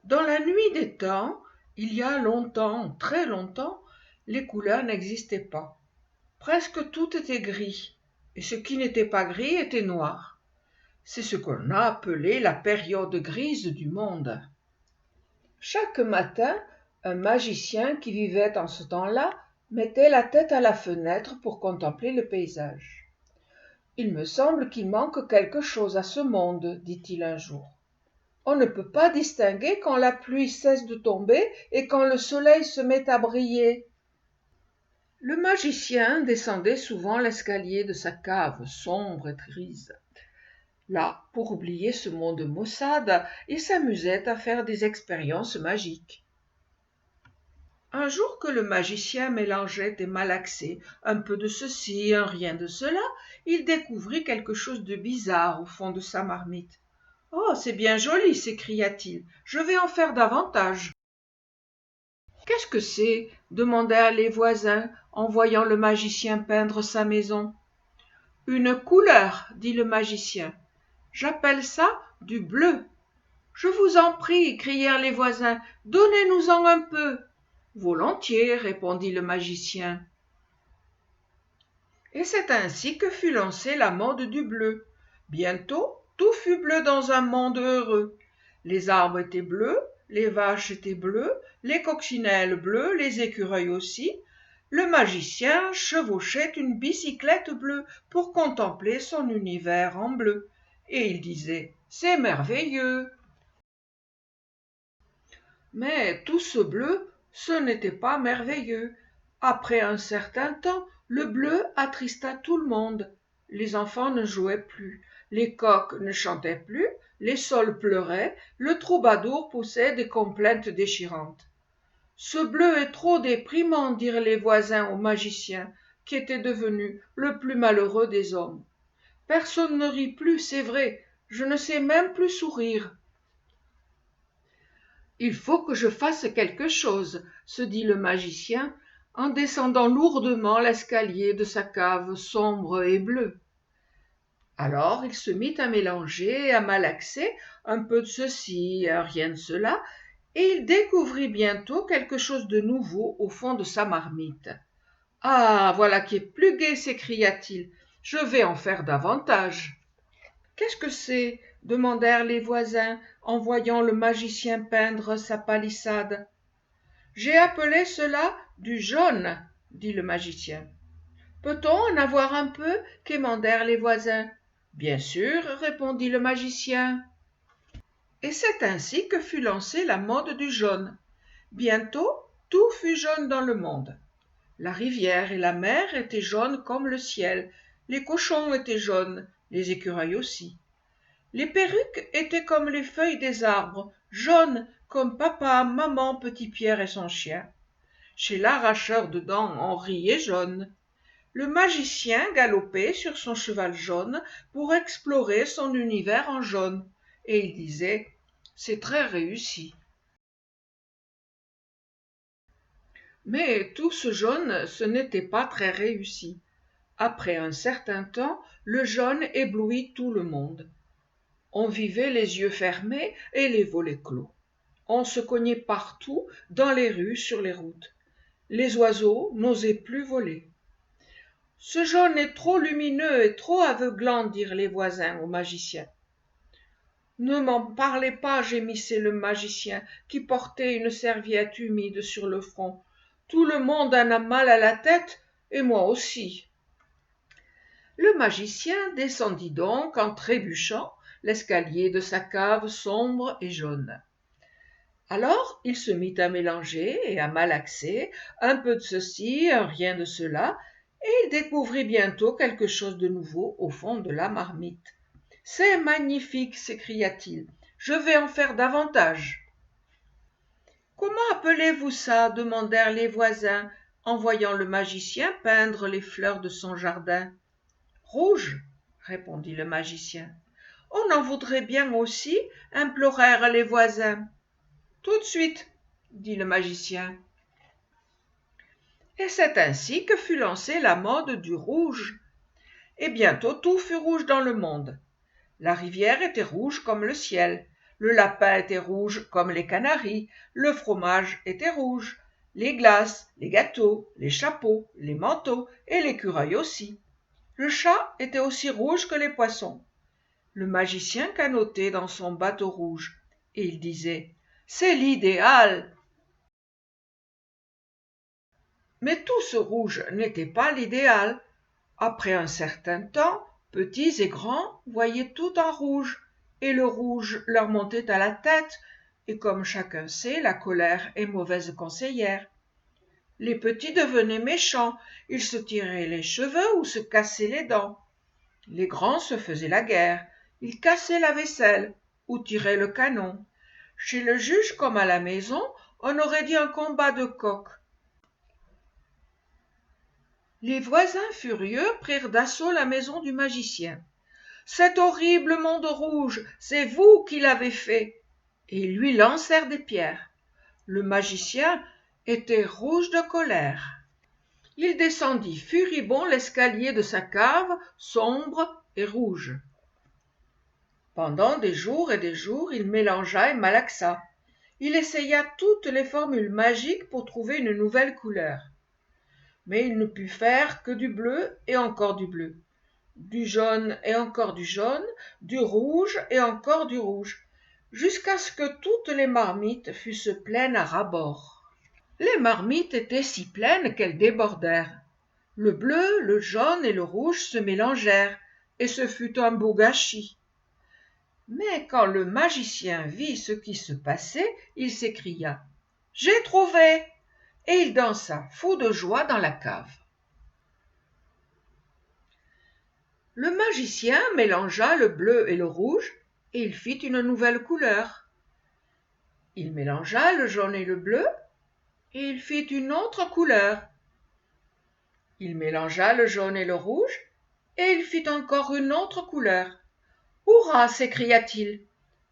Dans la nuit des temps, il y a longtemps, très longtemps, les couleurs n'existaient pas. Presque tout était gris, et ce qui n'était pas gris était noir. C'est ce qu'on a appelé la période grise du monde. Chaque matin, un magicien qui vivait en ce temps-là mettait la tête à la fenêtre pour contempler le paysage. Il me semble qu'il manque quelque chose à ce monde, dit-il un jour. On ne peut pas distinguer quand la pluie cesse de tomber et quand le soleil se met à briller. Le magicien descendait souvent l'escalier de sa cave sombre et grise. Là, pour oublier ce monde maussade, il s'amusait à faire des expériences magiques. Un jour que le magicien mélangeait des malaxés, un peu de ceci, un rien de cela, il découvrit quelque chose de bizarre au fond de sa marmite. « Oh, c'est bien joli, s'écria-t-il, je vais en faire davantage. » « Qu'est-ce que c'est » demandèrent les voisins en voyant le magicien peindre sa maison. « Une couleur, dit le magicien. J'appelle ça du bleu. »« Je vous en prie, crièrent les voisins, donnez-nous-en un peu. »« Volontiers, répondit le magicien. Et c'est ainsi que fut lancée la mode du bleu. Bientôt, tout fut bleu dans un monde heureux. Les arbres étaient bleus, les vaches étaient bleues, les coccinelles bleues, les écureuils aussi. Le magicien chevauchait une bicyclette bleue pour contempler son univers en bleu. Et il disait « C'est merveilleux !» Mais tout ce bleu, ce n'était pas merveilleux. Après un certain temps, le bleu attrista tout le monde. Les enfants ne jouaient plus, les coqs ne chantaient plus, les saules pleuraient, le troubadour poussait des complaintes déchirantes. « Ce bleu est trop déprimant, dirent les voisins au magicien, qui était devenu le plus malheureux des hommes. Personne ne rit plus, c'est vrai, je ne sais même plus sourire. » « Il faut que je fasse quelque chose, » se dit le magicien, en descendant lourdement l'escalier de sa cave sombre et bleue. Alors il se mit à mélanger et à malaxer un peu de ceci, un rien de cela, et il découvrit bientôt quelque chose de nouveau au fond de sa marmite. « Ah, voilà qui est plus gai, s'écria-t-il, je vais en faire davantage. »« Qu'est-ce que c'est » demandèrent les voisins en voyant le magicien peindre sa palissade. « J'ai appelé cela du jaune, » dit le magicien. « Peut-on en avoir un peu » quémandèrent les voisins. « Bien sûr, » répondit le magicien. Et c'est ainsi que fut lancée la mode du jaune. Bientôt, tout fut jaune dans le monde. La rivière et la mer étaient jaunes comme le ciel, les cochons étaient jaunes, les écureuils aussi. Les perruques étaient comme les feuilles des arbres, jaunes comme papa, maman, petit Pierre et son chien. Chez l'arracheur de dents, on riait jaune. Le magicien galopait sur son cheval jaune pour explorer son univers en jaune, et il disait « C'est très réussi. » Mais tout ce jaune, ce n'était pas très réussi. Après un certain temps, le jaune éblouit tout le monde. On vivait les yeux fermés et les volets clos. On se cognait partout, dans les rues, sur les routes. Les oiseaux n'osaient plus voler. « Ce jaune est trop lumineux et trop aveuglant, dirent les voisins au magicien. « Ne m'en parlez pas, gémissait le magicien, qui portait une serviette humide sur le front. Tout le monde en a mal à la tête, et moi aussi. » Le magicien descendit donc en trébuchant l'escalier de sa cave sombre et jaune. Alors il se mit à mélanger et à malaxer un peu de ceci, un rien de cela, et il découvrit bientôt quelque chose de nouveau au fond de la marmite. « C'est magnifique » s'écria-t-il, « je vais en faire davantage. »« Comment appelez-vous ça » demandèrent les voisins en voyant le magicien peindre les fleurs de son jardin. « Rouge » répondit le magicien. « On en voudrait bien aussi » implorèrent les voisins. « Tout de suite » dit le magicien. Et c'est ainsi que fut lancée la mode du rouge. Et bientôt tout fut rouge dans le monde. La rivière était rouge comme le ciel, Le lapin était rouge comme les canaris, le fromage était rouge, les glaces, les gâteaux, les chapeaux, les manteaux et l'écureuil aussi. Le chat était aussi rouge que les poissons. Le magicien canotait dans son bateau rouge, et il disait « C'est l'idéal !» Mais tout ce rouge n'était pas l'idéal. Après un certain temps, petits et grands voyaient tout en rouge, et le rouge leur montait à la tête, et comme chacun sait, la colère est mauvaise conseillère. Les petits devenaient méchants, ils se tiraient les cheveux ou se cassaient les dents. Les grands se faisaient la guerre, ils cassaient la vaisselle ou tiraient le canon. Chez le juge comme à la maison, on aurait dit un combat de coqs. Les voisins furieux prirent d'assaut la maison du magicien. « Cet horrible monde rouge, c'est vous qui l'avez fait !» Et ils lui lancèrent des pierres. Le magicien était rouge de colère. Il descendit furibond l'escalier de sa cave, sombre et rouge. Pendant des jours et des jours, il mélangea et malaxa. Il essaya toutes les formules magiques pour trouver une nouvelle couleur. Mais il ne put faire que du bleu et encore du bleu, du jaune et encore du jaune, du rouge et encore du rouge, jusqu'à ce que toutes les marmites fussent pleines à ras-bord. Les marmites étaient si pleines qu'elles débordèrent. Le bleu, le jaune et le rouge se mélangèrent, et ce fut un beau gâchis. Mais quand le magicien vit ce qui se passait, il s'écria « J'ai trouvé !» et il dansa fou de joie dans la cave. Le magicien mélangea le bleu et le rouge, et il fit une nouvelle couleur. Il mélangea le jaune et le bleu, et il fit une autre couleur. Il mélangea le jaune et le rouge, et il fit encore une autre couleur. « Hurrah !» s'écria-t-il,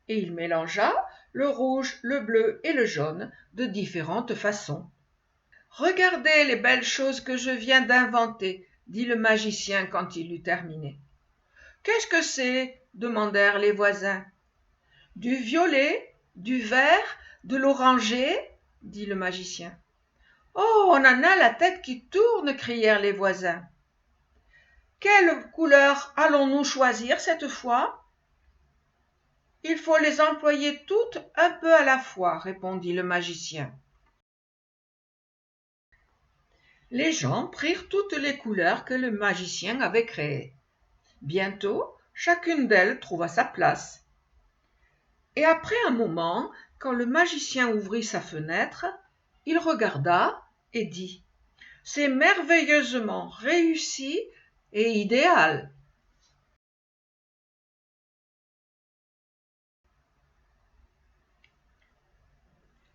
et il mélangea le rouge, le bleu et le jaune de différentes façons. « Regardez les belles choses que je viens d'inventer, dit le magicien quand il eut terminé. « Qu'est-ce que c'est ?» demandèrent les voisins. « Du violet, du vert, de l'oranger, dit le magicien. « Oh, on en a la tête qui tourne, crièrent les voisins. « Quelle couleur allons-nous choisir cette fois ?»« Il faut les employer toutes un peu à la fois, répondit le magicien. Les gens prirent toutes les couleurs que le magicien avait créées. Bientôt, chacune d'elles trouva sa place. Et après un moment, quand le magicien ouvrit sa fenêtre, il regarda et dit « C'est merveilleusement réussi et idéal. »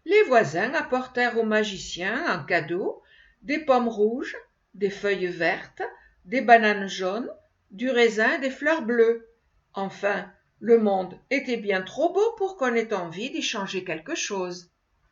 Les voisins apportèrent au magicien en cadeau des pommes rouges, des feuilles vertes, des bananes jaunes, du raisin et des fleurs bleues. Enfin, le monde était bien trop beau pour qu'on ait envie d'y changer quelque chose.